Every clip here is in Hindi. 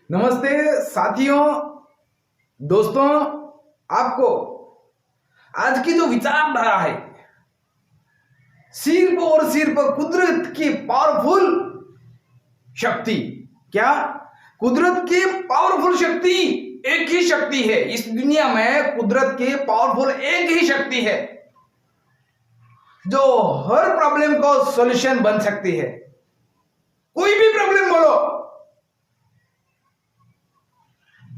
नमस्ते साथियों, दोस्तों। आपको आज की जो विचारधारा है, सिर्फ और सिर्फ कुदरत की पावरफुल शक्ति। क्या कुदरत की पावरफुल शक्ति एक ही शक्ति है इस दुनिया में। कुदरत की पावरफुल एक ही शक्ति है जो हर प्रॉब्लम को सॉल्यूशन बन सकती है। कोई भी प्रॉब्लम बोलो।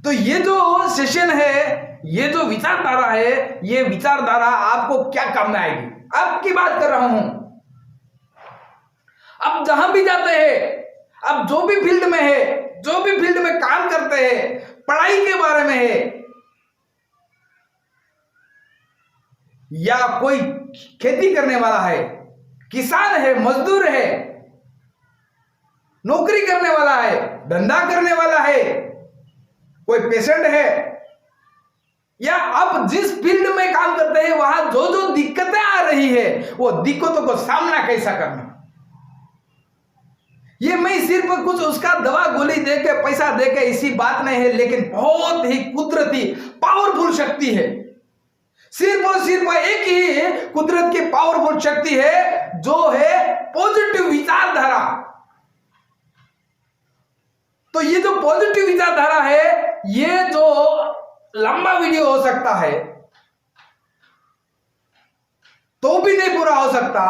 तो ये जो सेशन है, ये जो विचारधारा है, ये विचारधारा आपको क्या काम में आएगी, आपकी बात कर रहा हूं। अब जहां भी जाते हैं, अब जो भी फील्ड में है, जो भी फील्ड में काम करते हैं, पढ़ाई के बारे में है या कोई खेती करने वाला है, किसान है, मजदूर है, नौकरी करने वाला है, धंधा करने वाला है, कोई पेशेंट है, या आप जिस फील्ड में काम करते हैं वहां जो जो दिक्कतें आ रही है वो दिक्कतों को सामना कैसा करना। ये मैं सिर्फ कुछ उसका दवा गोली देके पैसा देके इसी बात नहीं है, लेकिन बहुत ही कुदरती पावरफुल शक्ति है। सिर्फ और सिर्फ एक ही कुदरत की पावरफुल शक्ति है जो है पॉजिटिव विचारधारा। तो ये जो पॉजिटिव विचारधारा है, ये जो लंबा वीडियो हो सकता है तो भी नहीं पूरा हो सकता।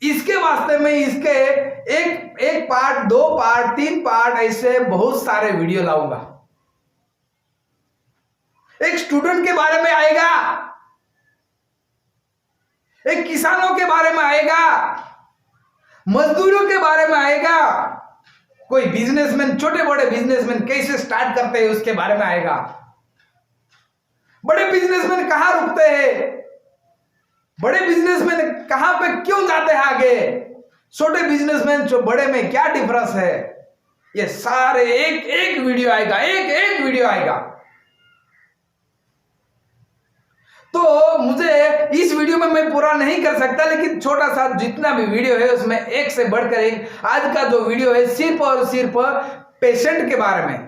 इसके वास्ते में इसके एक पार्ट, 2 पार्ट, 3 पार्ट, ऐसे बहुत सारे वीडियो लाऊंगा। एक स्टूडेंट के बारे में आएगा, एक किसानों के बारे में आएगा, मजदूरों के बारे में आएगा, कोई बिजनेसमैन, छोटे बड़े बिजनेसमैन कैसे स्टार्ट करते हैं उसके बारे में आएगा। बड़े बिजनेसमैन कहां रुकते हैं, बड़े बिजनेसमैन कहां पे क्यों जाते हैं आगे, छोटे बिजनेसमैन जो बड़े में क्या डिफरेंस है, ये सारे एक एक वीडियो आएगा, एक वीडियो आएगा। तो मुझे इस वीडियो में मैं पूरा नहीं कर सकता, लेकिन छोटा सा जितना भी वीडियो है उसमें एक से बढ़कर एक आज का जो वीडियो है सिर्फ और सिर्फ पेशेंट के बारे में,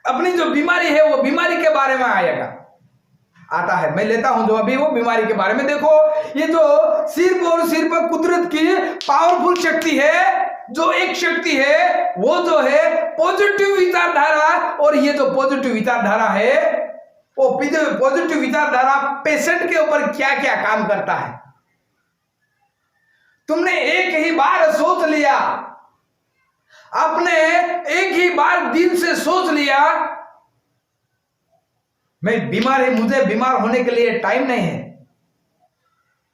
अपनी जो बीमारी है वो बीमारी के बारे में आएगा, आता है। मैं लेता हूं जो अभी वो बीमारी के बारे में। देखो, ये जो सिर्फ और सिर्फ कुदरत की पावरफुल शक्ति है, जो एक शक्ति है वो जो है पॉजिटिव विचारधारा। और ये जो पॉजिटिव विचारधारा है, वो पॉजिटिव विचारधारा पेशेंट के ऊपर क्या क्या काम करता है। तुमने एक ही बार सोच लिया, आपने एक ही बार दिल से सोच लिया मैं बीमार है, मुझे बीमार होने के लिए टाइम नहीं है।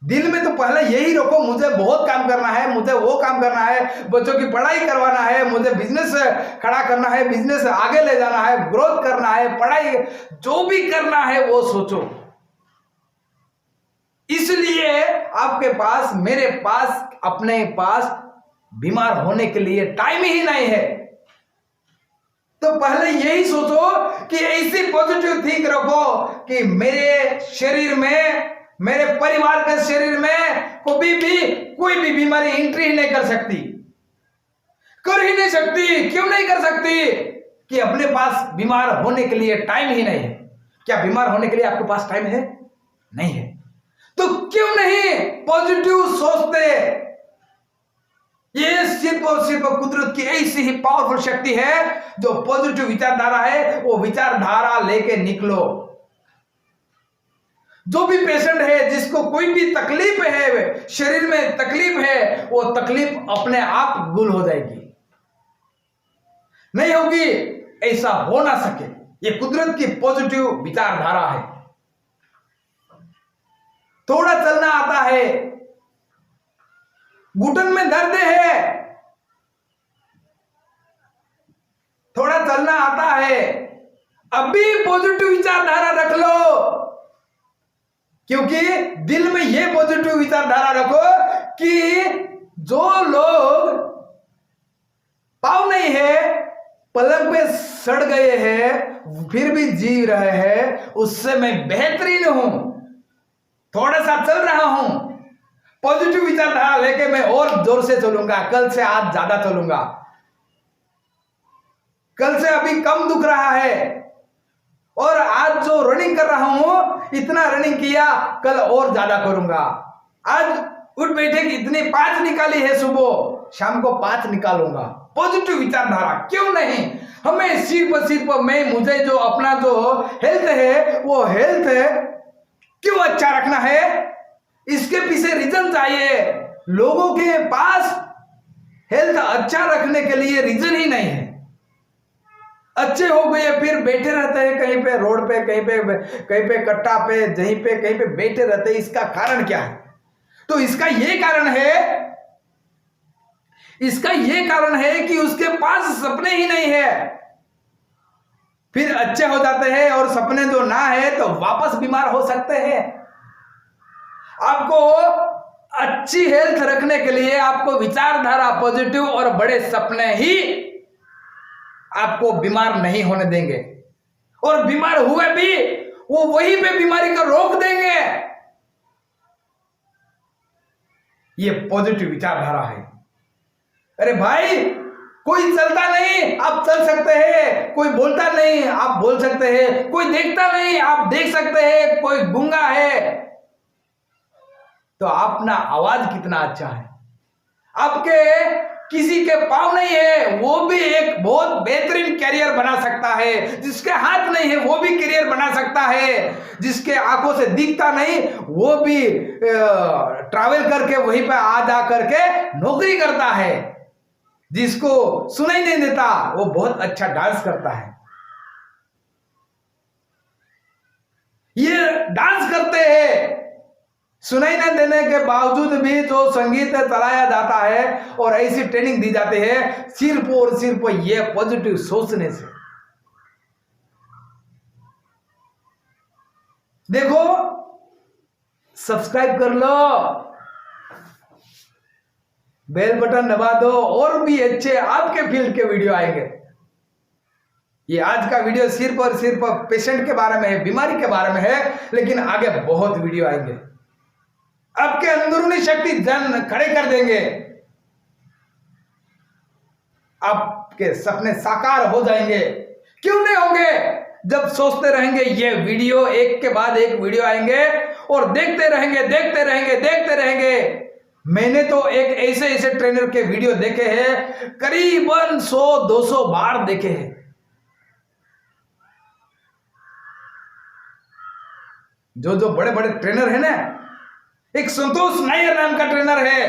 दिल में तो पहले यही रखो, मुझे बहुत काम करना है, मुझे वो काम करना है, बच्चों की पढ़ाई करवाना है, मुझे बिजनेस खड़ा करना है, बिजनेस आगे ले जाना है, ग्रोथ करना है, पढ़ाई जो भी करना है वो सोचो। इसलिए आपके पास, मेरे पास, अपने पास बीमार होने के लिए टाइम ही नहीं है। तो पहले यही सोचो कि ऐसी पॉजिटिव थिंक रखो कि मेरे शरीर में, मेरे परिवार के शरीर में कभी भी कोई भी बीमारी एंट्री नहीं कर सकती, कर ही नहीं सकती। क्यों नहीं कर सकती? कि अपने पास बीमार होने के लिए टाइम ही नहीं है। क्या बीमार होने के लिए आपके पास टाइम है? नहीं है। तो क्यों नहीं पॉजिटिव सोचते? ये सिर्फ और सिर्फ कुदरत की ऐसी ही पावरफुल शक्ति है जो पॉजिटिव विचारधारा है। वो विचारधारा लेके निकलो। जो भी पेशेंट है, जिसको कोई भी तकलीफ है, शरीर में तकलीफ है, वो तकलीफ अपने आप गुल हो जाएगी। नहीं होगी, ऐसा हो ना सके। ये कुदरत की पॉजिटिव विचारधारा है। थोड़ा चलना आता है, घुटन में दर्द है, थोड़ा चलना आता है, अभी पॉजिटिव विचारधारा रख लो। क्योंकि दिल में ये पॉजिटिव विचारधारा रखो कि जो लोग पाँव नहीं है, पलक पे सड़ गए हैं, फिर भी जी रहे हैं, उससे मैं बेहतरीन हूं। थोड़ा सा चल रहा हूं, पॉजिटिव विचारधारा लेके मैं और जोर से चलूंगा, कल से आज ज्यादा चलूंगा। कल से अभी कम दुख रहा है, और आज जो रनिंग कर रहा हूं इतना रनिंग किया, कल और ज्यादा करूंगा। आज उठ बैठे कि इतनी 5 निकाली है सुबह, शाम को 5 निकालूंगा। पॉजिटिव विचारधारा, क्यों नहीं। हमें सिर्फ मैं मुझे जो अपना जो हेल्थ है वो हेल्थ क्यों अच्छा रखना है, इसके पीछे रीजन चाहिए। लोगों के पास हेल्थ अच्छा रखने के लिए रीजन ही नहीं है। अच्छे हो गए फिर बैठे रहते हैं कहीं पे रोड पे, कहीं पे कट्टा पे, कहीं पे बैठे रहते हैं। इसका कारण क्या है? तो इसका ये कारण है कि उसके पास सपने ही नहीं है। फिर अच्छे हो जाते हैं और सपने जो ना है तो वापस बीमार हो सकते हैं। आपको अच्छी हेल्थ रखने के लिए आपको विचारधारा पॉजिटिव और बड़े सपने ही आपको बीमार नहीं होने देंगे, और बीमार हुए भी वो वहीं पे बीमारी को रोक देंगे। ये पॉजिटिव विचारधारा है। अरे भाई, कोई चलता नहीं आप चल सकते हैं, कोई बोलता नहीं आप बोल सकते हैं, कोई देखता नहीं आप देख सकते हैं, कोई गूंगा है तो अपना आवाज कितना अच्छा है। आपके किसी के पाँव नहीं है वो भी एक बहुत बेहतरीन कैरियर बना सकता है। जिसके हाथ नहीं है वो भी कैरियर बना सकता है। जिसके आंखों से दिखता नहीं वो भी ट्रैवल करके वहीं पे आ जा करके नौकरी करता है। जिसको सुनाई नहीं देता वो बहुत अच्छा डांस करता है। ये डांस करते हैं, सुनाई न देने के बावजूद भी जो संगीत चलाया जाता है और ऐसी ट्रेनिंग दी जाती है सिर्फ और सिर्फ ये पॉजिटिव सोचने से। देखो, सब्सक्राइब कर लो, बेल बटन दबा दो, और भी अच्छे आपके फील्ड के वीडियो आएंगे। ये आज का वीडियो सिर्फ और सिर्फ पेशेंट के बारे में है, बीमारी के बारे में है, लेकिन आगे बहुत वीडियो आएंगे। आपके अंदरूनी शक्ति जन खड़े कर देंगे, आपके सपने साकार हो जाएंगे। क्यों नहीं होंगे? जब सोचते रहेंगे ये वीडियो, एक के बाद एक वीडियो आएंगे और देखते रहेंगे। मैंने तो एक ऐसे ट्रेनर के वीडियो देखे हैं, करीबन 100-200 बार देखे हैं। जो बड़े बड़े ट्रेनर है ना, एक संतोष नायर नाम का ट्रेनर है,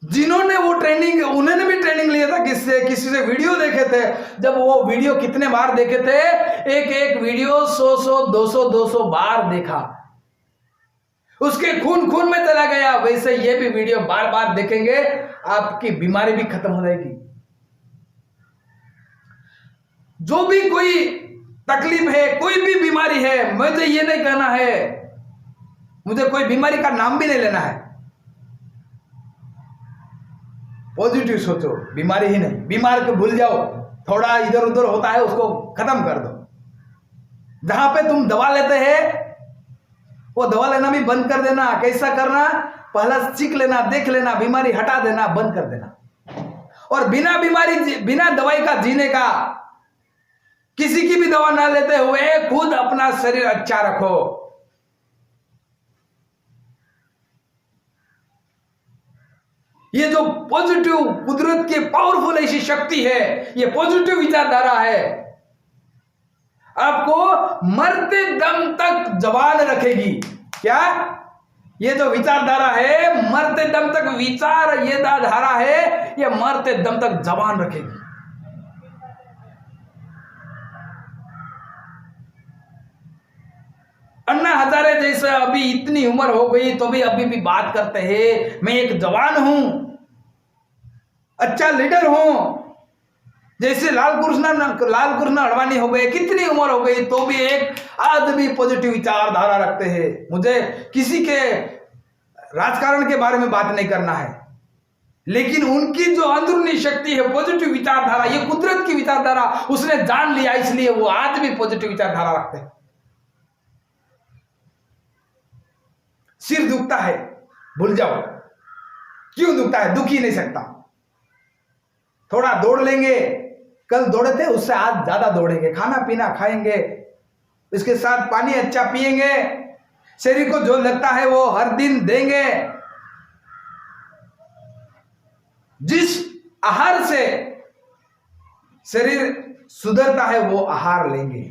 जिन्होंने वो ट्रेनिंग, उन्होंने भी ट्रेनिंग लिया था किसी से वीडियो देखे थे। जब वो वीडियो कितने बार देखे थे, एक वीडियो 100-200 बार देखा, उसके खून में चला गया। वैसे ये भी वीडियो बार बार देखेंगे, आपकी बीमारी भी खत्म हो जाएगी। जो भी कोई तकलीफ है, कोई भी बीमारी है, मुझे ये नहीं कहना है, मुझे कोई बीमारी का नाम भी नहीं लेना है। पॉजिटिव सोचो, बीमारी ही नहीं, बीमार को भूल जाओ, थोड़ा इधर उधर होता है उसको खत्म कर दो। जहां पे तुम दवा लेते हैं वो दवा लेना भी बंद कर देना। कैसा करना? पहला सीख लेना, देख लेना, बीमारी हटा देना, बंद कर देना। और बिना दवाई का जीने का, किसी की भी दवा ना लेते हुए खुद अपना शरीर अच्छा रखो। ये जो पॉजिटिव कुदरत की पावरफुल ऐसी शक्ति है, ये पॉजिटिव विचारधारा है, आपको मरते दम तक जवान रखेगी। क्या? ये जो विचारधारा है, मरते दम तक विचार, ये धारा है, ये मरते दम तक जवान रखेगी। अन्ना हजारे जैसे अभी इतनी उम्र हो गई तो भी अभी भी बात करते हैं, मैं एक जवान हूं, अच्छा लीडर हूं। जैसे लाल कृष्ण अडवाणी हो गए, कितनी उम्र हो गई तो भी एक आदमी पॉजिटिव विचारधारा रखते हैं। मुझे किसी के राजकारण के बारे में बात नहीं करना है, लेकिन उनकी जो अंदरूनी शक्ति है, पॉजिटिव विचारधारा, ये कुदरत की विचारधारा उसने जान लिया, इसलिए वो आज भी पॉजिटिव विचारधारा रखते हैं। सिर दुखता है, भूल जाओ क्यों दुखता है, दुख ही नहीं सकता। थोड़ा दौड़ लेंगे, कल दौड़े थे उससे आज ज्यादा दौड़ेंगे, खाना पीना खाएंगे, इसके साथ पानी अच्छा पिएंगे, शरीर को जो लगता है वो हर दिन देंगे। जिस आहार से शरीर सुधरता है वो आहार लेंगे।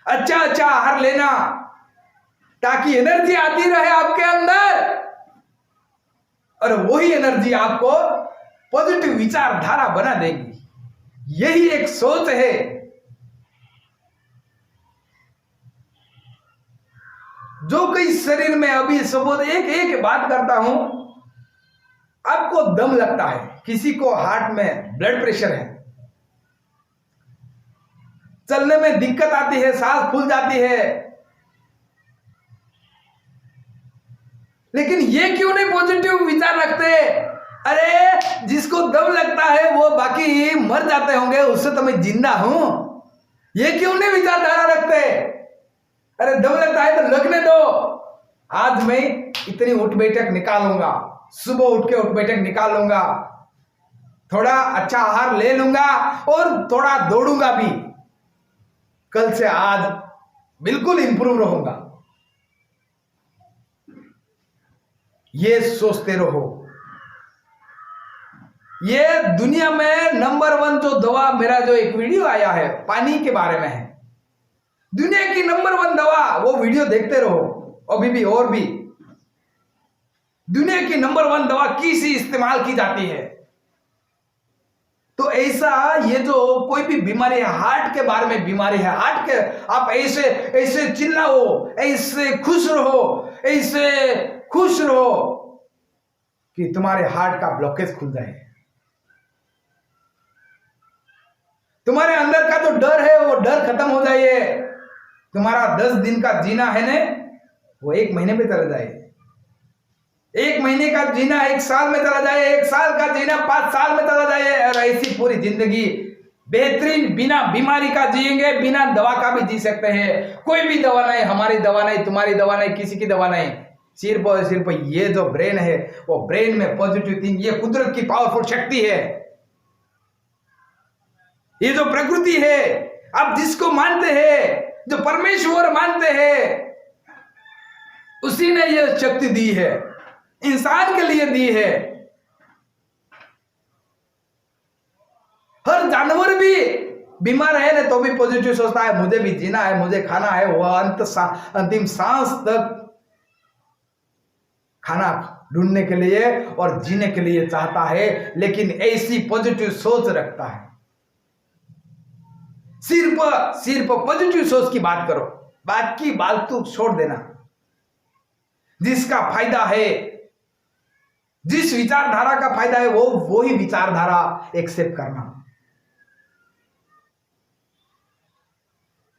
अच्छा अच्छा आहार लेना ताकि एनर्जी आती रहे आपके अंदर, और वही एनर्जी आपको पॉजिटिव विचारधारा बना देगी। यही एक सोच है। जो कई शरीर में अभी सबूत एक एक बात करता हूं, आपको दम लगता है, किसी को हार्ट में ब्लड प्रेशर है, चलने में दिक्कत आती है, सांस फूल जाती है, लेकिन ये क्यों नहीं पॉजिटिव विचार रखते? अरे जिसको दम लगता है वो बाकी मर जाते होंगे, उससे तो मैं जिंदा हूं, ये क्यों नहीं विचारधारा रखते? अरे दम लगता है तो लगने दो। आज मैं इतनी उठ बैठक निकालूंगा, सुबह उठ के उठ बैठक निकालूंगा, थोड़ा अच्छा आहार ले लूंगा और थोड़ा दौड़ूंगा भी, कल से आज बिल्कुल इंप्रूव रहूंगा। ये सोचते रहो। ये दुनिया में नंबर 1 जो दवा, मेरा जो एक वीडियो आया है पानी के बारे में है, दुनिया की नंबर 1 दवा, वो वीडियो देखते रहो अभी भी। और भी दुनिया की नंबर 1 दवा किसी इस्तेमाल की जाती है। तो ऐसा ये जो कोई भी बीमारी है, हार्ट के बारे में बीमारी है, हार्ट के आप ऐसे ऐसे चिल्लाओ, ऐसे खुश रहो कि तुम्हारे हार्ट का ब्लॉकेज खुल जाए। तुम्हारे अंदर का जो डर है वो डर खत्म हो जाए। तुम्हारा 10 दिन का जीना है ना, वो 1 महीने में चला जाए। 1 महीने का जीना 1 साल में चला जाए, 1 साल का जीना 5 साल में चला जाए, और ऐसी पूरी जिंदगी बेहतरीन बिना बीमारी का जिएंगे, बिना दवा का भी जी सकते हैं। कोई भी दवा नहीं, हमारी दवा नहीं, तुम्हारी दवा नहीं, किसी की दवा नहीं, सिर्फ ये जो ब्रेन है, वो ब्रेन में पॉजिटिव थिंक, ये कुदरत की पावरफुल शक्ति है, ये जो प्रकृति है, आप जिसको मानते हैं, जो परमेश्वर मानते हैं, उसी ने ये शक्ति दी है, इंसान के लिए दी है। हर जानवर भी बीमार है ना तो भी पॉजिटिव सोचता है, मुझे भी जीना है, मुझे खाना है, वह अंतिम सांस तक खाना ढूंढने के लिए और जीने के लिए चाहता है, लेकिन ऐसी पॉजिटिव सोच रखता है। सिर्फ पॉजिटिव सोच की बात करो, बाकी फालतू छोड़ देना। जिसका फायदा है, जिस विचारधारा का फायदा है, वो ही विचारधारा एक्सेप्ट करना।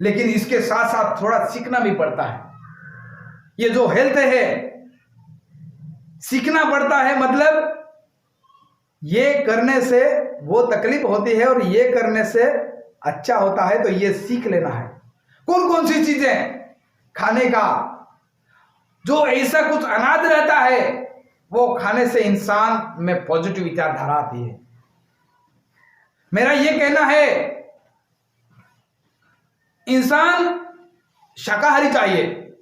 लेकिन इसके साथ साथ थोड़ा सीखना भी पड़ता है। ये जो हेल्थ है, सीखना पड़ता है, मतलब ये करने से वो तकलीफ होती है और ये करने से अच्छा होता है, तो ये सीख लेना है। कौन कौन सी चीजें खाने का, जो ऐसा कुछ अनाज रहता है वो खाने से इंसान में पॉजिटिव विचारधारा आती है। मेरा ये कहना है, इंसान शाकाहारी चाहिए।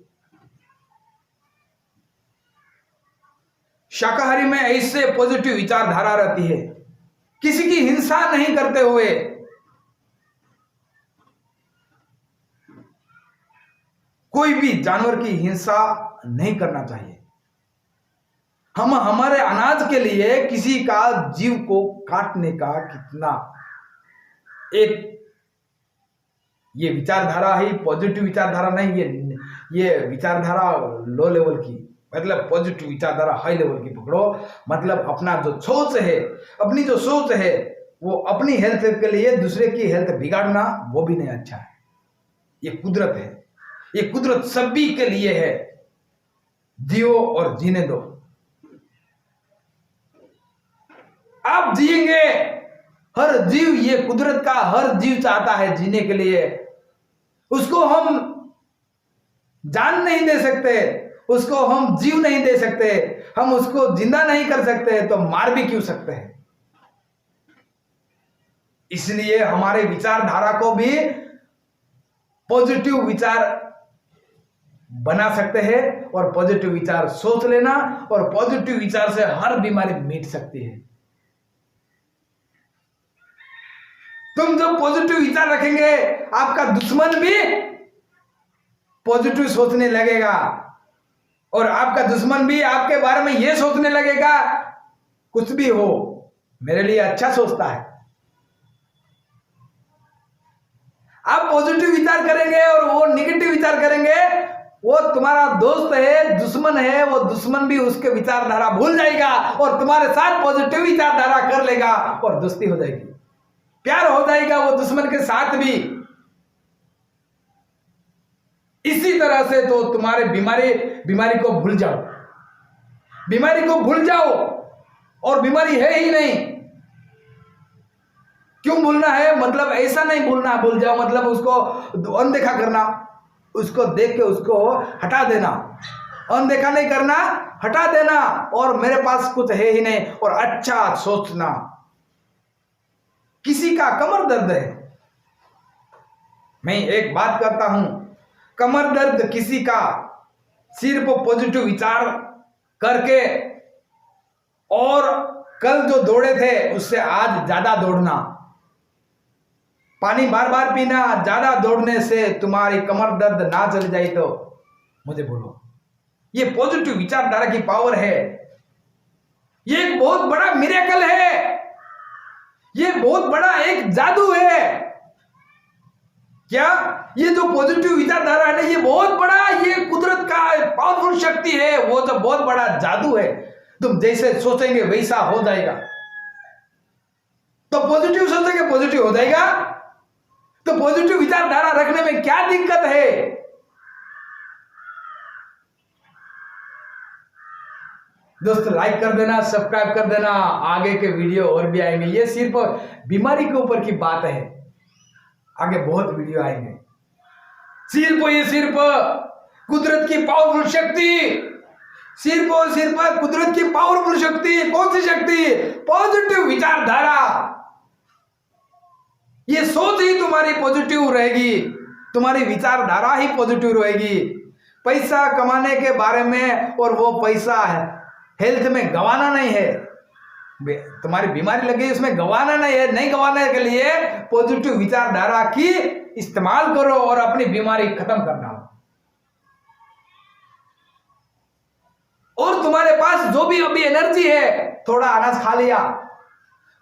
शाकाहारी में ऐसे पॉजिटिव विचारधारा रहती है, किसी की हिंसा नहीं करते हुए, कोई भी जानवर की हिंसा नहीं करना चाहिए। हम हमारे अनाज के लिए किसी का जीव को काटने का कितना एक ये विचारधारा ही पॉजिटिव विचारधारा नहीं, ये विचारधारा लो लेवल की, मतलब पॉजिटिव विचारधारा हाई लेवल की पकड़ो। मतलब अपना जो सोच है, अपनी जो सोच है, वो अपनी हेल्थ के लिए दूसरे की हेल्थ बिगाड़ना वो भी नहीं अच्छा है। ये कुदरत है, ये कुदरत सभी के लिए है। जियो और जीने दो। आप जिएंगे, हर जीव, ये कुदरत का हर जीव चाहता है जीने के लिए। उसको हम जान नहीं दे सकते, उसको हम जीव नहीं दे सकते, हम उसको जिंदा नहीं कर सकते, तो मार भी क्यों सकते हैं। इसलिए हमारे विचारधारा को भी पॉजिटिव विचार बना सकते हैं और पॉजिटिव विचार सोच लेना, और पॉजिटिव विचार से हर बीमारी मिट सकती है। तुम जो पॉजिटिव विचार रखेंगे, आपका दुश्मन भी पॉजिटिव सोचने लगेगा, और आपका दुश्मन भी आपके बारे में यह सोचने लगेगा, कुछ भी हो मेरे लिए अच्छा सोचता है। आप पॉजिटिव विचार करेंगे और वो नेगेटिव विचार करेंगे, वो तुम्हारा दोस्त है, दुश्मन है, वो दुश्मन भी उसके विचारधारा भूल जाएगा और तुम्हारे साथ पॉजिटिव विचारधारा कर लेगा और दोस्ती हो जाएगी, प्यार हो जाएगा वो दुश्मन के साथ भी। इसी तरह से तो तुम्हारे बीमारी को भूल जाओ, बीमारी को भूल जाओ, और बीमारी है ही नहीं। क्यों भूलना है? मतलब ऐसा नहीं भूलना, भूल जाओ मतलब उसको अनदेखा करना, उसको देख के उसको हटा देना, अनदेखा नहीं करना, हटा देना, और मेरे पास कुछ है ही नहीं, और अच्छा सोचना। किसी का कमर दर्द है, मैं एक बात करता हूं, कमर दर्द किसी का, सिर्फ पॉजिटिव विचार करके और कल जो दौड़े थे उससे आज ज्यादा दौड़ना, पानी बार बार पीना, ज्यादा दौड़ने से तुम्हारी कमर दर्द ना चल जाए तो मुझे बोलो। ये पॉजिटिव विचारधारा की पावर है, ये एक बहुत बड़ा मिरेकल है, ये बहुत बड़ा एक जादू है। क्या ये जो पॉजिटिव विचारधारा है ना, ये बहुत बड़ा, ये कुदरत का पावरफुल शक्ति है, वो तो बहुत बड़ा जादू है। तुम जैसे सोचेंगे वैसा हो जाएगा। तो पॉजिटिव सोचेंगे पॉजिटिव हो जाएगा। तो पॉजिटिव विचारधारा रखने में क्या दिक्कत है? दोस्तों लाइक कर देना, सब्सक्राइब कर देना, आगे के वीडियो और भी आएंगे। ये सिर्फ बीमारी के ऊपर की बात है, आगे बहुत वीडियो आएंगे। सिर्फ कुदरत की पावरफुल शक्ति, सिर्फ और सिर्फ कुदरत की पावरफुल शक्ति। कौन सी शक्ति? पॉजिटिव विचारधारा। ये सोच ही तुम्हारी पॉजिटिव रहेगी, तुम्हारी विचारधारा ही पॉजिटिव रहेगी। पैसा कमाने के बारे में, और वो पैसा है हेल्थ में गंवाना नहीं है, तुम्हारी बीमारी लगी उसमें गंवाना नहीं है। नहीं गंवाने के लिए पॉजिटिव विचारधारा की इस्तेमाल करो और अपनी बीमारी खत्म करना। और तुम्हारे पास जो भी अभी एनर्जी है, थोड़ा अनाज खा लिया,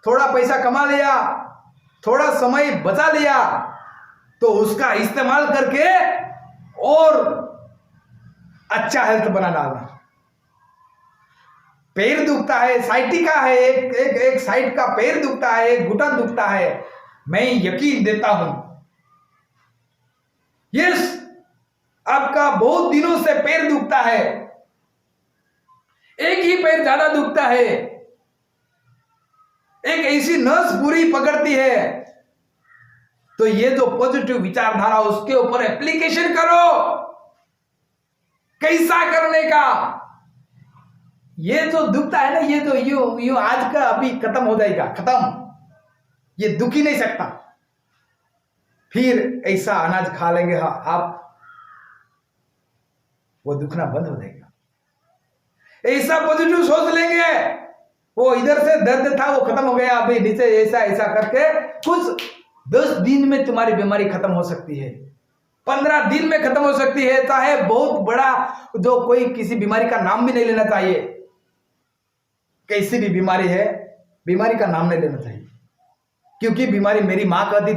थोड़ा पैसा कमा लिया, थोड़ा समय बचा लिया, तो उसका इस्तेमाल करके और अच्छा हेल्थ बना डालना। पैर दुखता है, साइटिका है, एक साइड का पैर दुखता है, एक घुटन दुखता है, मैं यकीन देता हूं यस आपका बहुत दिनों से पैर दुखता है, एक ही पैर ज्यादा दुखता है, एक ऐसी नस पूरी पकड़ती है, तो ये जो पॉजिटिव विचारधारा उसके ऊपर एप्लीकेशन करो। कैसा करने का? ये जो दुखता है ना, ये तो यू आज का अभी खत्म हो जाएगा, खत्म, ये दुख ही नहीं सकता। फिर ऐसा अनाज खा लेंगे आप, वो दुखना बंद हो जाएगा। ऐसा पॉजिटिव सोच लेंगे, वो इधर से दर्द था वो खत्म हो गया, अभी नीचे ऐसा करके कुछ 10 दिन में तुम्हारी बीमारी खत्म हो सकती है, 15 दिन में खत्म हो सकती है। चाहे बहुत बड़ा, जो कोई किसी बीमारी का नाम भी नहीं लेना चाहिए, कैसी भी बीमारी है, बीमारी का नाम नहीं लेना चाहिए, क्योंकि बीमारी मेरी मां कहती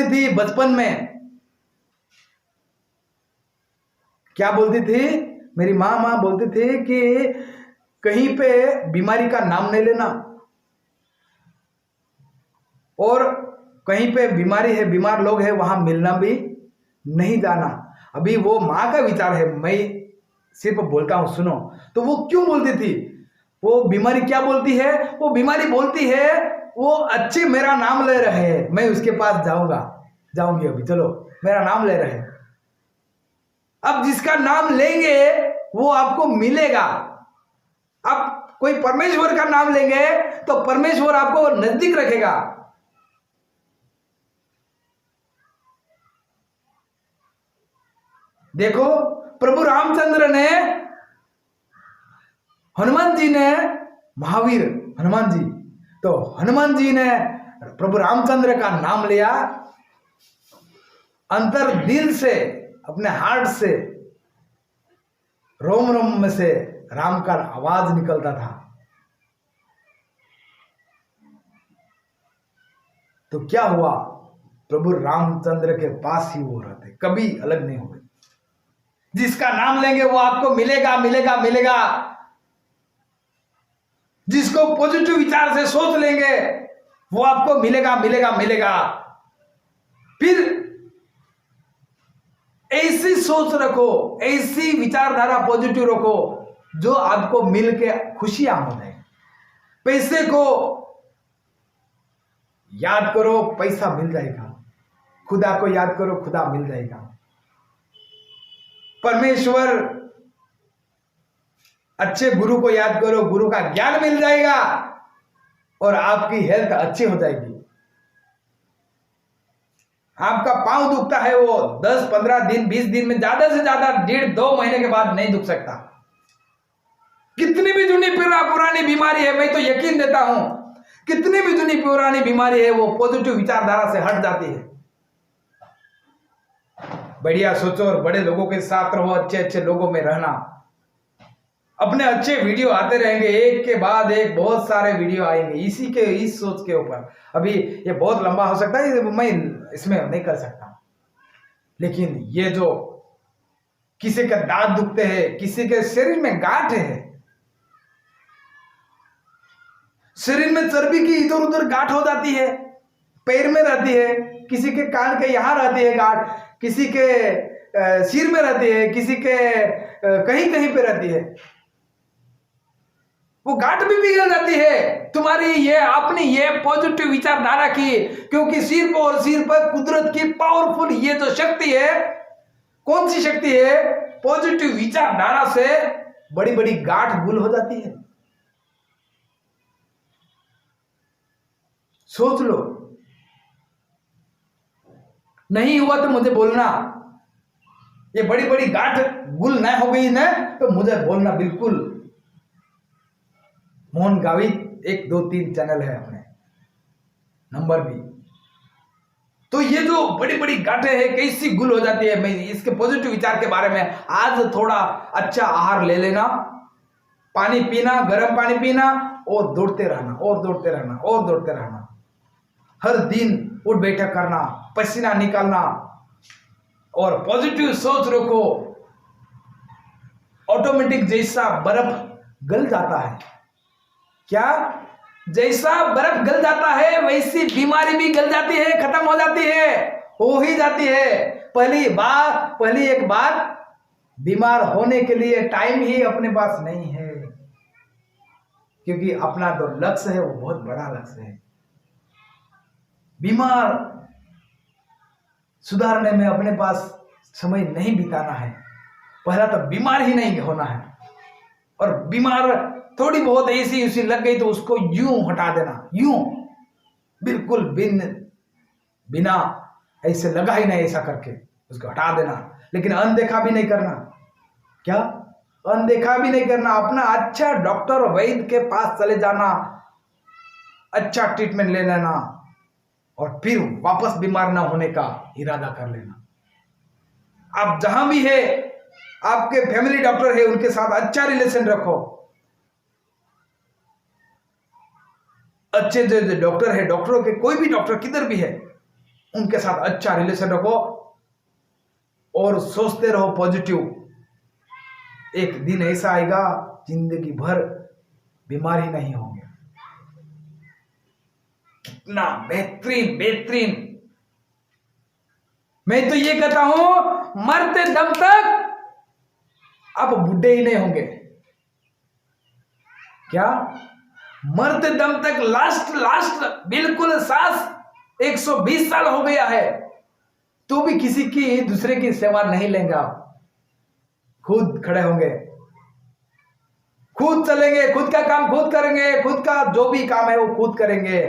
थी बचपन में, क्या बोलती थी मेरी मां बोलती थी कि कहीं पे बीमारी का नाम नहीं लेना, और कहीं पे बीमारी है, बीमार लोग हैं, वहां मिलना भी नहीं जाना। अभी वो मां का विचार है, मैं सिर्फ बोलता हूं, सुनो। तो वो क्यों बोलती थी? वो बीमारी क्या बोलती है? वो बीमारी बोलती है, वो अच्छे मेरा नाम ले रहे हैं, मैं उसके पास जाऊंगी अभी, चलो मेरा नाम ले रहे हैं। अब जिसका नाम लेंगे वो आपको मिलेगा। अब कोई परमेश्वर का नाम लेंगे तो परमेश्वर आपको नजदीक रखेगा। देखो प्रभु रामचंद्र ने, हनुमान जी ने, महावीर हनुमान जी, तो हनुमान जी ने प्रभु रामचंद्र का नाम लिया, अंतर दिल से, अपने हार्ट से, रोम रोम में से राम का आवाज निकलता था। तो क्या हुआ, प्रभु रामचंद्र के पास ही वो रहते, कभी अलग नहीं हुए। जिसका नाम लेंगे वो आपको मिलेगा मिलेगा मिलेगा। जिसको पॉजिटिव विचार से सोच लेंगे वो आपको मिलेगा मिलेगा मिलेगा। फिर ऐसी सोच रखो, ऐसी विचारधारा पॉजिटिव रखो जो आपको मिल के खुशियां हो जाए। पैसे को याद करो, पैसा मिल जाएगा। खुदा को याद करो, खुदा मिल जाएगा। परमेश्वर, अच्छे गुरु को याद करो, गुरु का ज्ञान मिल जाएगा और आपकी हेल्थ अच्छी हो जाएगी। आपका पांव दुखता है वो 10, 15 दिन, 20 दिन में, ज्यादा से ज्यादा 1.5-2 महीने के बाद नहीं दुख सकता। कितनी भी पुरानी बीमारी है, मैं तो यकीन देता हूं, कितनी भी जुनी पुरानी बीमारी है वो पॉजिटिव विचारधारा से हट जाती है। बढ़िया सोचो और बड़े लोगों के साथ रहो, अच्छे अच्छे लोगों में रहना। अपने अच्छे वीडियो आते रहेंगे, एक के बाद एक बहुत सारे वीडियो आएंगे इस सोच के ऊपर। अभी ये बहुत लंबा हो सकता है, मैं इसमें नहीं कर सकता। लेकिन ये जो किसी के दांत दुखते हैं, किसी के शरीर में गांठ है, शरीर में चर्बी की इधर उधर गांठ हो जाती है, पैर में रहती है, किसी के कान के यहां रहती है गांठ, किसी के सिर में रहती है, किसी के कहीं कहीं पे रहती है, वो गांठ भी पिघल जाती है तुम्हारी ये अपनी ये पॉजिटिव विचारधारा की। क्योंकि सिर पर कुदरत की पावरफुल ये जो शक्ति है, कौन सी शक्ति है? पॉजिटिव विचारधारा से बड़ी बड़ी गांठ गुल हो जाती है। सोच लो, नहीं हुआ तो मुझे बोलना। ये बड़ी बड़ी गांठ गुल ना हो गई ना तो मुझे बोलना बिल्कुल। मोहन गावित 1, 2, 3 चैनल है अपने, नंबर भी। तो ये जो बड़ी बड़ी गांठें हैं कैसी गुल हो जाती है, मैं इसके पॉजिटिव विचार के बारे में आज थोड़ा अच्छा आहार ले लेना, पानी पीना, गर्म पानी पीना और दौड़ते रहना और दौड़ते रहना और दौड़ते रहना। हर दिन उठ बैठक करना, पसीना निकालना और पॉजिटिव सोच रखो। ऑटोमेटिक जैसा बर्फ गल जाता है, क्या जैसा बर्फ गल जाता है वैसी बीमारी भी गल जाती है, खत्म हो जाती है, हो ही जाती है। पहली एक बात, बीमार होने के लिए टाइम ही अपने पास नहीं है, क्योंकि अपना जो लक्ष्य है वो बहुत बड़ा लक्ष्य है। बीमार सुधारने में अपने पास समय नहीं बिताना है। पहला तो बीमार ही नहीं होना है, और बीमार थोड़ी बहुत ऐसी उसी लग गई तो उसको यूं हटा देना, यूं बिल्कुल बिना ऐसे लगा ही नहीं, ऐसा करके उसको हटा देना। लेकिन अनदेखा भी नहीं करना। क्या अनदेखा भी नहीं करना? अपना अच्छा डॉक्टर वैद्य के पास चले जाना, अच्छा ट्रीटमेंट ले लेना और फिर वापस बीमार ना होने का इरादा कर लेना। आप जहां भी है, आपके फैमिली डॉक्टर है, उनके साथ अच्छा रिलेशन रखो। अच्छे जो डॉक्टर है, डॉक्टरों के कोई भी डॉक्टर किधर भी है, उनके साथ अच्छा रिलेशन रखो और सोचते रहो पॉजिटिव। एक दिन ऐसा आएगा जिंदगी भर बीमार ही नहीं होंगे। कितना बेहतरीन बेहतरीन। मैं तो ये कहता हूं, मरते दम तक आप बूढ़े ही नहीं होंगे। क्या मरते दम तक लास्ट बिल्कुल सांस 120 साल हो गया है तो भी किसी की दूसरे की सेवा नहीं लेंगे। आप खुद खड़े होंगे, खुद चलेंगे, खुद का काम खुद करेंगे, खुद का जो भी काम है वो खुद करेंगे।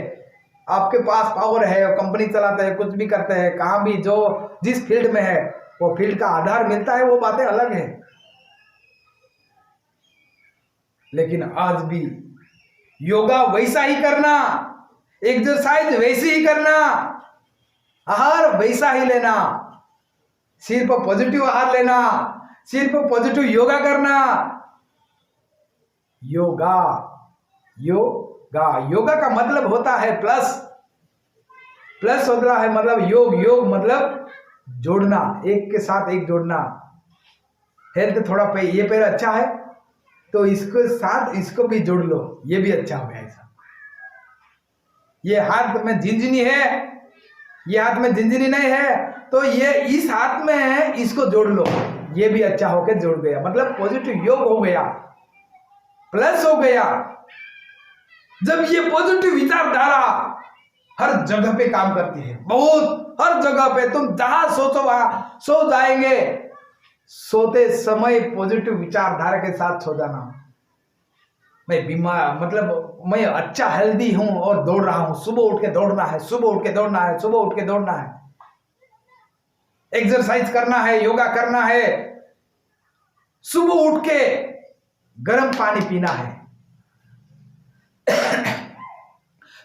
आपके पास पावर है, कंपनी चलाते हैं, कुछ भी करते हैं, कहाँ भी जो जिस फील्ड में है वो फील्ड का आधार मिलता है, वो बातें अलग है। लेकिन आज भी योगा वैसा ही करना, एक्सरसाइज वैसी ही करना, आहार वैसा ही लेना, सिर्फ पॉजिटिव आहार लेना, सिर्फ पॉजिटिव योगा करना। योगा योगा योगा का मतलब होता है प्लस, प्लस होता है मतलब योग, योग मतलब जोड़ना, एक के साथ एक जोड़ना। हेल्थ थोड़ा ये पैर अच्छा है तो इसके साथ इसको भी जोड़ लो, ये भी अच्छा हो गया। ऐसा ये हाथ में झिंझनी है, ये हाथ में झिंझनी नहीं है तो ये इस हाथ में है, इसको जोड़ लो, ये भी अच्छा होकर जोड़ गया, मतलब पॉजिटिव योग हो गया, प्लस हो गया। जब ये पॉजिटिव विचारधारा हर जगह पे काम करती है, बहुत हर जगह पे, तुम जहां सोचो वहां सो जाएंगे। सोते समय पॉजिटिव विचारधारा के साथ सो जाना। मैं बीमार मतलब मैं अच्छा हेल्दी हूं और दौड़ रहा हूं, सुबह उठ के दौड़ना है, सुबह उठ के दौड़ना है, सुबह उठ के दौड़ना है, एक्सरसाइज करना है, योगा करना है, सुबह उठ के गर्म पानी पीना है।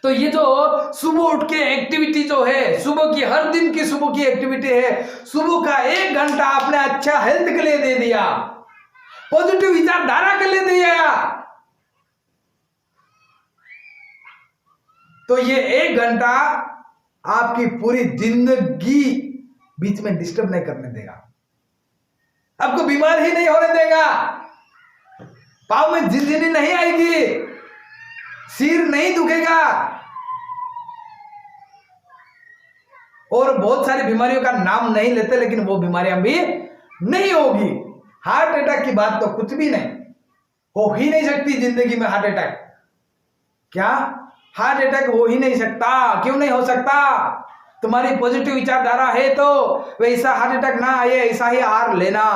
तो ये जो सुबह उठ के एक्टिविटी जो है, सुबह की हर दिन की सुबह की एक्टिविटी है, सुबह का 1 घंटा आपने अच्छा हेल्थ के लिए दे दिया, पॉजिटिव विचारधारा के लिए दिया, तो ये 1 घंटा आपकी पूरी जिंदगी बीच में डिस्टर्ब नहीं करने देगा, आपको बीमार ही नहीं होने देगा, पाँव में झिंझनी नहीं आएगी, सिर नहीं दुखेगा, और बहुत सारी बीमारियों का नाम नहीं लेते लेकिन वो बीमारियां भी नहीं होगी। हार्ट अटैक की बात तो कुछ भी नहीं, हो ही नहीं सकती जिंदगी में हार्ट अटैक। क्या हार्ट अटैक हो ही नहीं सकता? क्यों नहीं हो सकता? तुम्हारी पॉजिटिव विचारधारा है तो वैसा हार्ट अटैक ना आए, ऐसा ही आहार लेना,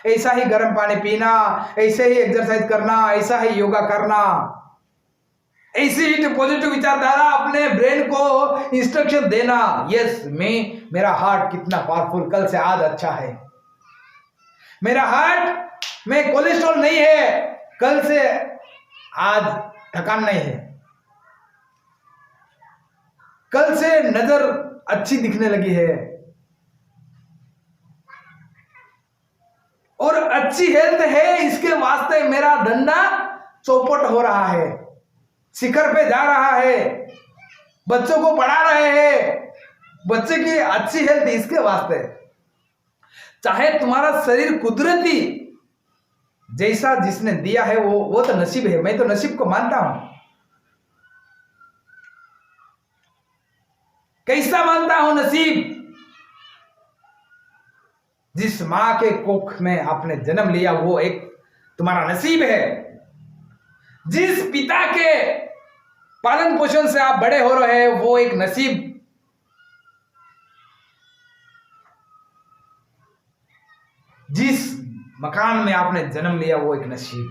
ऐसा ही गर्म पानी पीना, ऐसे ही एक्सरसाइज करना, ऐसा ही योगा करना, ऐसी ही पॉजिटिव विचारधारा अपने ब्रेन को इंस्ट्रक्शन देना। यस, मेरा हार्ट कितना पावरफुल, कल से आज अच्छा है, मेरा हार्ट में कोलेस्ट्रॉल नहीं है, कल से आज थकान नहीं है, कल से नजर अच्छी दिखने लगी है, और अच्छी हेल्थ है, इसके वास्ते मेरा धंधा चौपट हो रहा है, शिखर पे जा रहा है, बच्चों को पढ़ा रहे हैं, बच्चे की अच्छी हेल्थ इसके वास्ते। चाहे तुम्हारा शरीर कुदरती जैसा जिसने दिया है वो तो नसीब है, मैं तो नसीब को मानता हूं। कैसा मानता हूं नसीब? जिस मां के कोख में आपने जन्म लिया वो एक तुम्हारा नसीब है, जिस पिता के पालन पोषण से आप बड़े हो रहे हैं वो एक नसीब, जिस मकान में आपने जन्म लिया वो एक नसीब,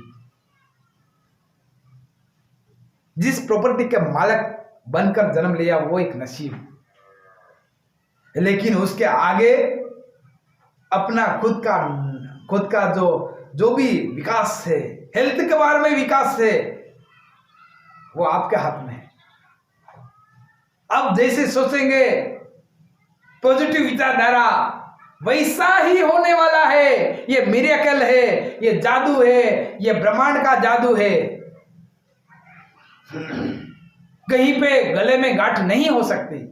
जिस प्रॉपर्टी के मालिक बनकर जन्म लिया वो एक नसीब। लेकिन उसके आगे अपना खुद का जो भी विकास है, हेल्थ के बारे में विकास है, वो आपके हाथ में है। अब जैसे सोचेंगे पॉजिटिव विचारधारा वैसा ही होने वाला है। ये मिरेकल है, ये जादू है, ये ब्रह्मांड का जादू है। कहीं पे गले में गांठ नहीं हो सकती।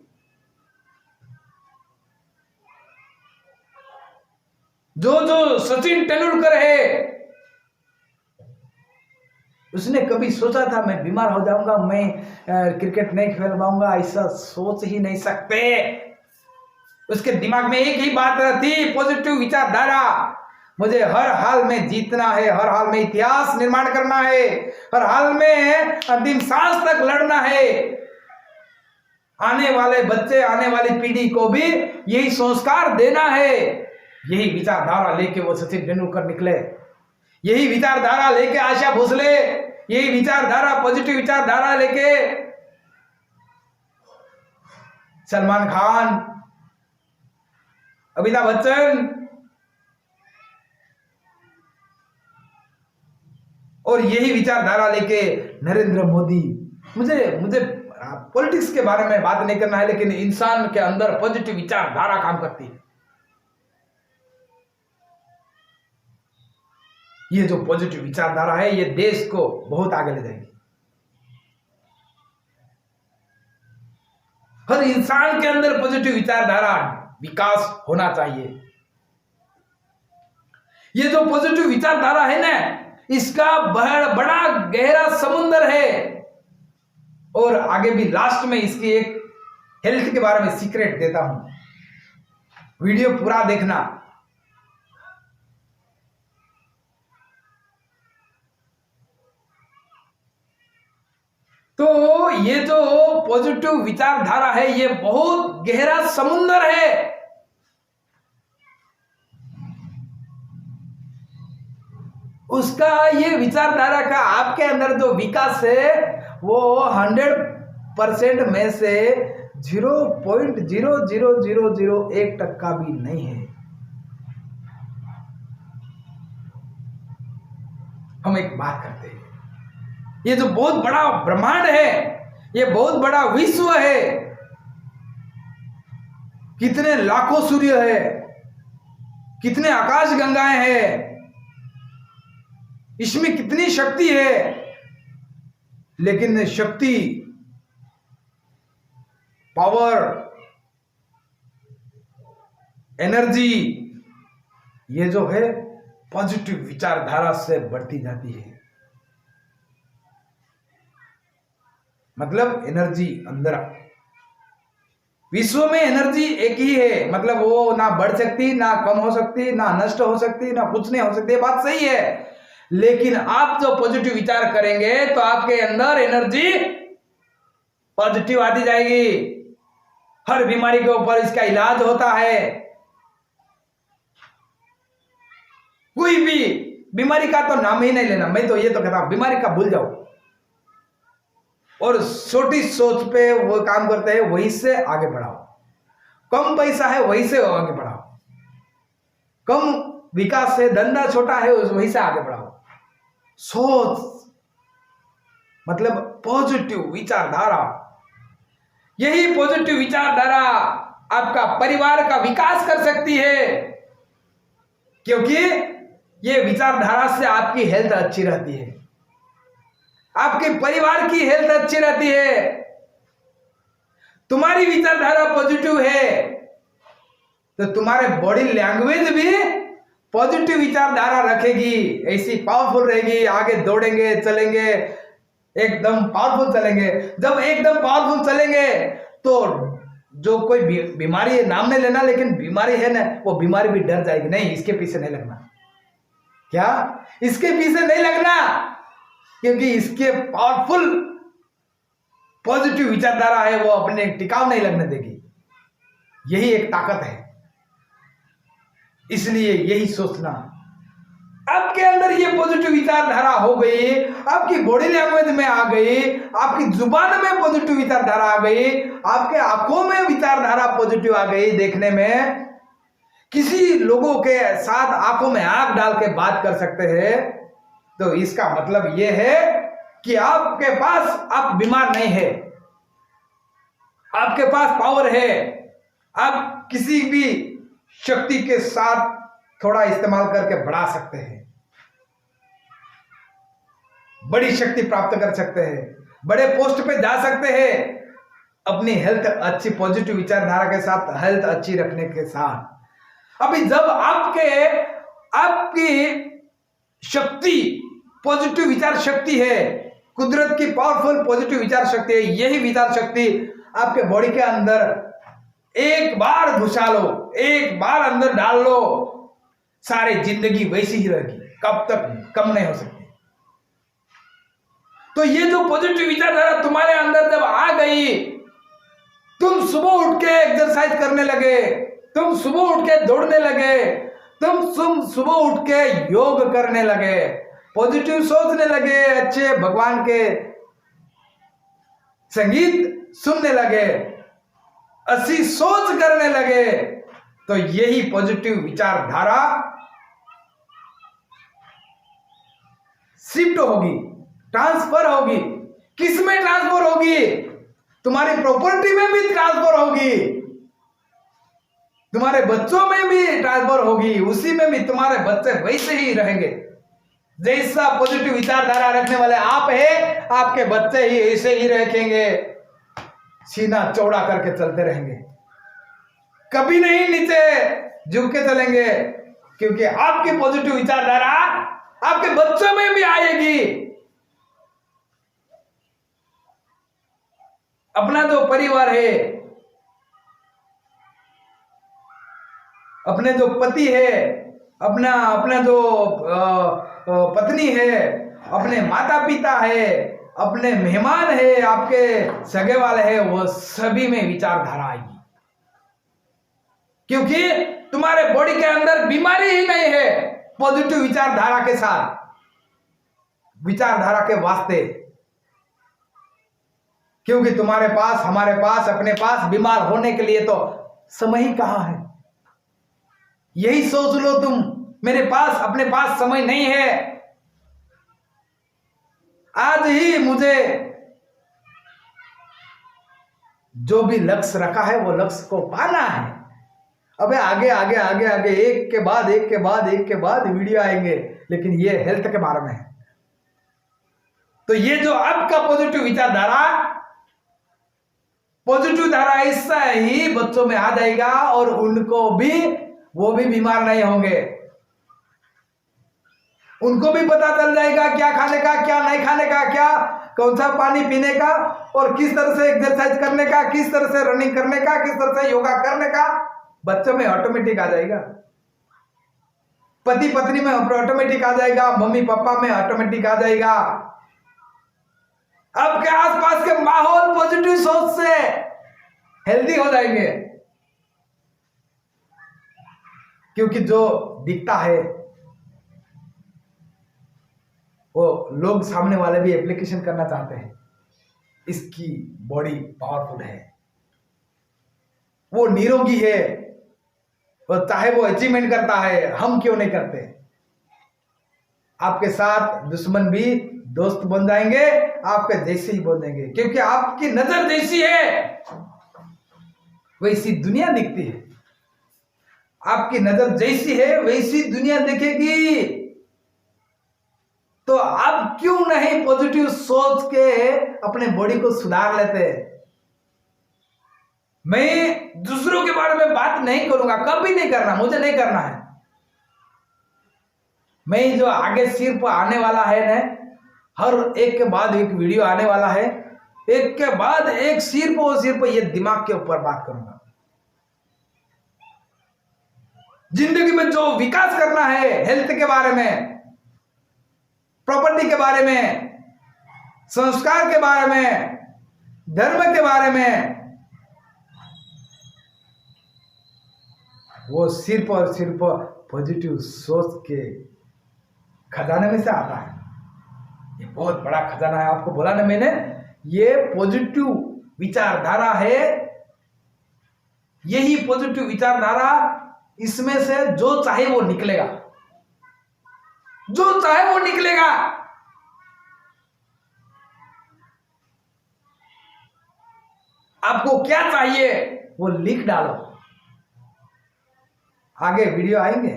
जो सचिन तेंदुलकर है, उसने कभी सोचा था मैं बीमार हो जाऊंगा, मैं क्रिकेट नहीं खेल पाऊंगा? ऐसा सोच ही नहीं सकते। उसके दिमाग में एक ही बात थी, पॉजिटिव विचारधारा। मुझे हर हाल में जीतना है, हर हाल में इतिहास निर्माण करना है, हर हाल में अंतिम सांस तक लड़ना है। आने वाले बच्चे, आने वाली पीढ़ी को भी यही संस्कार देना है। यही विचारधारा लेके वो सचिन तेंदुलकर निकले। यही विचारधारा लेके आशा भोसले, यही विचारधारा, पॉजिटिव विचारधारा लेके सलमान खान, अमिताभ बच्चन और यही विचारधारा लेके नरेंद्र मोदी। मुझे पॉलिटिक्स के बारे में बात नहीं करना है, लेकिन इंसान के अंदर पॉजिटिव विचारधारा काम करती है। ये जो पॉजिटिव विचारधारा है ये देश को बहुत आगे ले जाएगी। हर इंसान के अंदर पॉजिटिव विचारधारा विकास होना चाहिए। ये जो पॉजिटिव विचारधारा है ना, इसका बड़ा गहरा समुंदर है। और आगे भी लास्ट में इसकी एक हेल्थ के बारे में सीक्रेट देता हूं, वीडियो पूरा देखना। तो ये जो पॉजिटिव विचारधारा है ये बहुत गहरा समुंदर है। उसका ये विचारधारा का आपके अंदर जो विकास है वो 100% में से 0.00001% भी नहीं है। हम एक बात करते हैं, ये जो बहुत बड़ा ब्रह्मांड है, ये बहुत बड़ा विश्व है, कितने लाखों सूर्य है, कितने आकाश गंगाएं हैं, इसमें कितनी शक्ति है। लेकिन शक्ति, पावर, एनर्जी ये जो है पॉजिटिव विचारधारा से बढ़ती जाती है। मतलब एनर्जी अंदर, विश्व में एनर्जी एक ही है, मतलब वो ना बढ़ सकती, ना कम हो सकती, ना नष्ट हो सकती, ना कुछ नहीं हो सकती। बात सही है, लेकिन आप जो पॉजिटिव विचार करेंगे तो आपके अंदर एनर्जी पॉजिटिव आती जाएगी। हर बीमारी के ऊपर इसका इलाज होता है। कोई भी बीमारी का तो नाम ही नहीं लेना, मैं तो ये तो कहता हूं बीमारी का भूल जाओ और छोटी सोच पे वो काम करते हैं, वहीं से आगे बढ़ाओ। कम पैसा है वहीं से आगे बढ़ाओ, कम विकास है, धंधा छोटा है वहीं से आगे बढ़ाओ। सोच मतलब पॉजिटिव विचारधारा, यही पॉजिटिव विचारधारा आपका परिवार का विकास कर सकती है, क्योंकि ये विचारधारा से आपकी हेल्थ अच्छी रहती है, आपके परिवार की हेल्थ अच्छी रहती है। तुम्हारी विचारधारा पॉजिटिव है तो तुम्हारे बॉडी लैंग्वेज भी पॉजिटिव विचारधारा रखेगी, ऐसी पावरफुल रहेगी। आगे दौड़ेंगे, चलेंगे, एकदम पावरफुल चलेंगे। जब एकदम पावरफुल चलेंगे तो जो कोई बीमारी है, नाम नहीं लेना, लेकिन बीमारी है ना, वो बीमारी भी डर जाएगी। नहीं, इसके पीछे नहीं लगना। क्या? इसके पीछे नहीं लगना, क्योंकि इसके पावरफुल पॉजिटिव विचारधारा है, वो अपने टिकाव नहीं लगने देगी। यही एक ताकत है। इसलिए यही सोचना, आपके अंदर ये पॉजिटिव विचारधारा हो गई, आपकी बॉडी लैंग्वेज में आ गई, आपकी जुबान में पॉजिटिव विचारधारा आ गई, आपके आंखों में विचारधारा पॉजिटिव आ गई। देखने में किसी लोगों के साथ आंखों में आंख डाल के बात कर सकते हैं, तो इसका मतलब यह है कि आपके पास, आप बीमार नहीं है, आपके पास पावर है। आप किसी भी शक्ति के साथ थोड़ा इस्तेमाल करके बढ़ा सकते हैं, बड़ी शक्ति प्राप्त कर सकते हैं, बड़े पोस्ट पे जा सकते हैं, अपनी हेल्थ अच्छी, पॉजिटिव विचारधारा के साथ, हेल्थ अच्छी रखने के साथ। अभी जब आपकी शक्ति पॉजिटिव विचार शक्ति है, कुदरत की पावरफुल पॉजिटिव विचार शक्ति है, यही विचार शक्ति आपके बॉडी के अंदर एक बार घुसा लो, एक बार अंदर डाल लो, सारी जिंदगी वैसी ही रहेगी, कब तक कम नहीं हो सकती। तो ये जो पॉजिटिव विचारधारा तुम्हारे अंदर जब आ गई, तुम सुबह उठ के एक्सरसाइज करने लगे, तुम सुबह उठ के दौड़ने लगे, तुम सुबह उठ के योग करने लगे, पॉजिटिव सोचने लगे, अच्छे भगवान के संगीत सुनने लगे, अच्छी सोच करने लगे, तो यही पॉजिटिव विचारधारा शिफ्ट होगी, ट्रांसफर होगी। किस में ट्रांसफर होगी? तुम्हारी प्रॉपर्टी में भी ट्रांसफर होगी, तुम्हारे बच्चों में भी ट्रांसफर होगी, उसी में भी तुम्हारे बच्चे वैसे ही रहेंगे। जैसा पॉजिटिव विचारधारा रखने वाले आप है, आपके बच्चे ही ऐसे ही रखेंगे, सीना चौड़ा करके चलते रहेंगे, कभी नहीं नीचे झुक के चलेंगे, क्योंकि आपकी पॉजिटिव विचारधारा आपके बच्चों में भी आएगी। अपना जो परिवार है, अपने जो पति है, अपना जो पत्नी है, अपने माता पिता है, अपने मेहमान है, आपके सगे वाले हैं, वो सभी में विचारधारा आएगी। क्योंकि तुम्हारे बॉडी के अंदर बीमारी ही नहीं है पॉजिटिव विचारधारा के साथ, विचारधारा के वास्ते। क्योंकि तुम्हारे पास, हमारे पास, अपने पास बीमार होने के लिए तो समय ही कहां है। यही सोच लो तुम, मेरे पास, अपने पास समय नहीं है, आज ही मुझे जो भी लक्ष्य रखा है वो लक्ष्य को पाना है। अबे आगे आगे आगे आगे एक के बाद एक के बाद एक के बाद वीडियो आएंगे, लेकिन ये हेल्थ के बारे में है। तो ये जो आपका पॉजिटिव विचारधारा, पॉजिटिव धारा ऐसा ही बच्चों में आ जाएगा, और उनको भी, वो भी बीमार नहीं होंगे। उनको भी पता चल जाएगा क्या खाने का, क्या नहीं खाने का, क्या कौन सा पानी पीने का, और किस तरह से एक्सरसाइज करने का, किस तरह से रनिंग करने का, किस तरह से योगा करने का, बच्चों में ऑटोमेटिक आ जाएगा। पति पत्नी में ऑटोमेटिक आ जाएगा, मम्मी पापा में ऑटोमेटिक आ जाएगा। आपके आसपास के माहौल पॉजिटिव सोच से हेल्दी हो जाएंगे, क्योंकि जो दिखता है वो लोग, सामने वाले भी एप्लीकेशन करना चाहते हैं। इसकी बॉडी पावरफुल है, वो निरोगी है, और चाहे वो अचीवमेंट करता है, हम क्यों नहीं करते। आपके साथ दुश्मन भी दोस्त बन जाएंगे, आपके जैसे ही बन जाएंगे, क्योंकि आपकी नजर जैसी है वैसी दुनिया दिखती है। आपकी नजर जैसी है वैसी दुनिया दिखेगी। तो आप क्यों नहीं पॉजिटिव सोच के अपने बॉडी को सुधार लेते। मैं दूसरों के बारे में बात नहीं करूंगा, कभी नहीं करना, मुझे नहीं करना है। मैं जो आगे सिर्फ आने वाला है ना, हर एक के बाद एक वीडियो आने वाला है, एक के बाद एक सिर्फ और सिर्फ ये दिमाग के ऊपर बात करूंगा। जिंदगी में जो विकास करना है, हेल्थ के बारे में, प्रॉपर्टी के बारे में, संस्कार के बारे में, धर्म के बारे में, वो सिर्फ और सिर्फ पॉजिटिव सोच के खजाने में से आता है। ये बहुत बड़ा खजाना है, आपको बोला ना मैंने, ये पॉजिटिव विचारधारा है। यही पॉजिटिव विचारधारा, इसमें से जो चाहे वो निकलेगा, जो चाहे वो निकलेगा। आपको क्या चाहिए वो लिख डालो। आगे वीडियो आएंगे,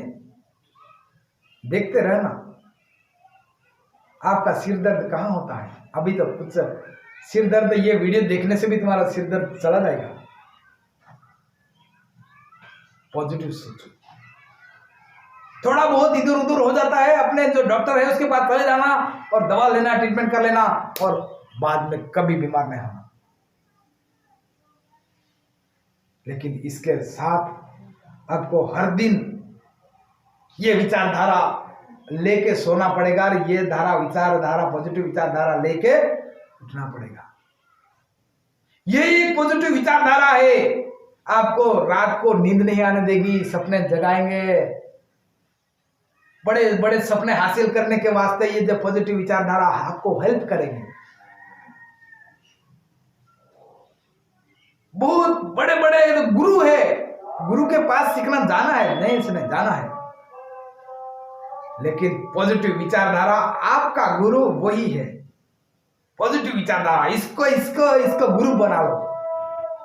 देखते रहना। आपका सिर दर्द कहां होता है अभी तो कुछ सिर दर्द, ये वीडियो देखने से भी तुम्हारा सिर दर्द चला जाएगा। पॉजिटिव सोचो। थोड़ा बहुत इधर उधर हो जाता है, अपने जो डॉक्टर है उसके पास चले जाना और दवा लेना, ट्रीटमेंट कर लेना, और बाद में कभी बीमार नहीं होना। लेकिन इसके साथ आपको हर दिन ये विचारधारा लेके सोना पड़ेगा, और ये विचारधारा पॉजिटिव विचारधारा लेके उठना पड़ेगा। ये एक पॉजिटिव विचारधारा है, आपको रात को नींद नहीं आने देगी, सपने जगाएंगे, बड़े बड़े सपने हासिल करने के वास्ते ये जो पॉजिटिव विचारधारा आपको हेल्प करेगी। बहुत बड़े बड़े गुरु है, गुरु के पास सीखना जाना है, नहीं इसने जाना है, लेकिन पॉजिटिव विचारधारा आपका गुरु वही है। पॉजिटिव विचारधारा, इसको इसको इसको गुरु बना लो।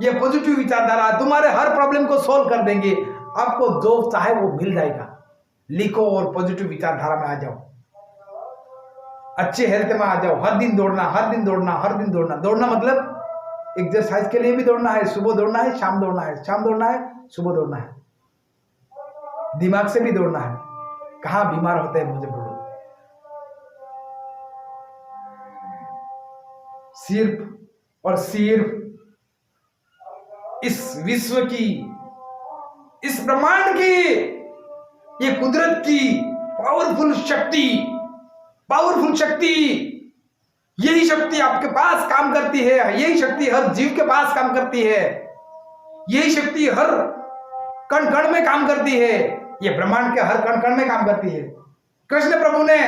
ये पॉजिटिव विचारधारा तुम्हारे हर प्रॉब्लम को सोल्व कर देंगे, आपको जो चाहे वो मिल जाएगा। लिखो और पॉजिटिव विचारधारा में आ जाओ, अच्छे हेल्थ में आ जाओ। हर दिन दौड़ना, हर दिन दौड़ना, हर दिन दौड़ना। दौड़ना मतलब एक्सरसाइज के लिए भी दौड़ना है, सुबह दौड़ना है, शाम दौड़ना है, शाम दौड़ना है, सुबह दौड़ना है। दिमाग से भी दौड़ना है। कहां बीमार होते हैं मुझे बोलो। सिर्फ और सिर्फ इस विश्व की, इस ब्रह्मांड की, ये कुदरत की पावरफुल शक्ति, यही शक्ति आपके पास काम करती है, यही शक्ति हर जीव के पास काम करती है, यही शक्ति हर कण कण में काम करती है, ये ब्रह्मांड के हर कण कण में काम करती है। कृष्ण प्रभु ने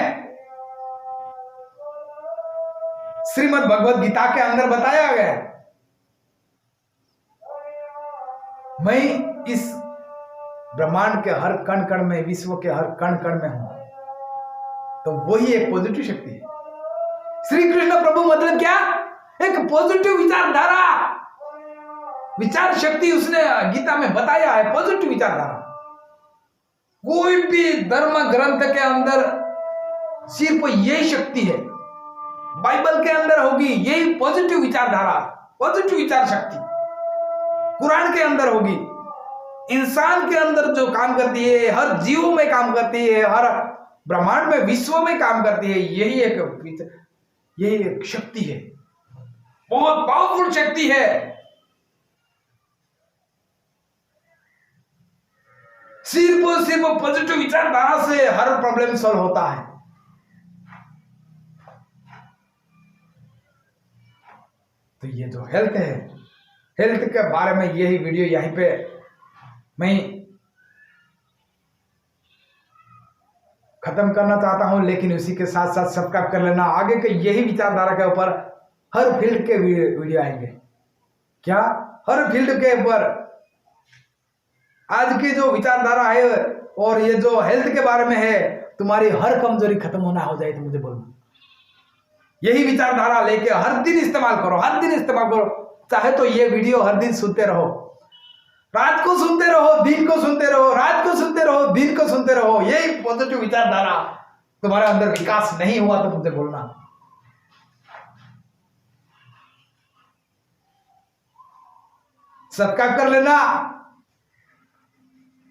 श्रीमद् भगवद गीता के अंदर बताया गया, मैं इस ब्रह्मांड के हर कण कण में, विश्व के हर कण कण में हूं। तो वही एक पॉजिटिव शक्ति है। श्री कृष्ण प्रभु मतलब क्या? एक पॉजिटिव विचारधारा, विचार शक्ति उसने गीता में बताया है। पॉजिटिव विचारधारा कोई भी धर्म ग्रंथ के अंदर सिर्फ यही शक्ति है। बाइबल के अंदर होगी यही पॉजिटिव विचारधारा, पॉजिटिव विचार शक्ति। कुरान के अंदर होगी, इंसान के अंदर जो काम करती है, हर जीव में काम करती है, हर ब्रह्मांड में, विश्व में काम करती है, यही एक शक्ति है, बहुत पावरफुल शक्ति है। सिर्फ पॉजिटिव विचारधारा से हर प्रॉब्लम सॉल्व होता है। तो ये जो हेल्थ है, हेल्थ के बारे में यही वीडियो यहीं पे मैं खत्म करना चाहता हूं, लेकिन उसी के साथ साथ सब्सक्राइब कर लेना। आगे के यही विचारधारा के ऊपर हर फील्ड के वीडियो आएंगे। क्या? हर फील्ड के ऊपर। आज की जो विचारधारा है और ये जो हेल्थ के बारे में है, तुम्हारी हर कमजोरी खत्म होना हो जाए तो मुझे बोलना। यही विचारधारा लेके हर दिन इस्तेमाल करो, हर दिन इस्तेमाल करो। चाहे तो ये वीडियो हर दिन सुनते रहो, रात को सुनते रहो, दिन को सुनते रहो, रात को सुनते रहो, दिन को सुनते रहो। यही पॉजिटिव विचारधारा। तुम्हारे अंदर विकास नहीं हुआ तो मुझे बोलना। सब्सक्राइब कर लेना,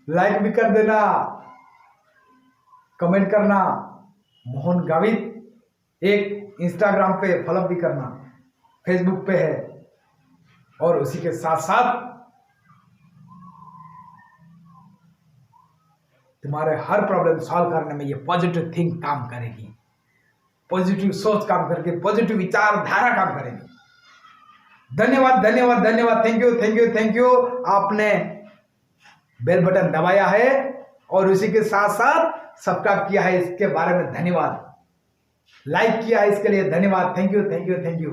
लाइक भी कर देना, कमेंट करना। मोहन गावित एक इंस्टाग्राम पे फॉलो भी करना, फेसबुक पे है। और उसी के साथ साथ तुम्हारे हर प्रॉब्लम सॉल्व करने में ये पॉजिटिव थिंक काम करेगी, पॉजिटिव सोच काम करके, पॉजिटिव विचारधारा काम करेगी। धन्यवाद, धन्यवाद, धन्यवाद। Thank you, thank you, thank you. आपने बेल बटन दबाया है और उसी के साथ साथ सब्सक्राइब किया है, इसके बारे में धन्यवाद। लाइक किया है इसके लिए धन्यवाद। Thank you, thank you, thank you.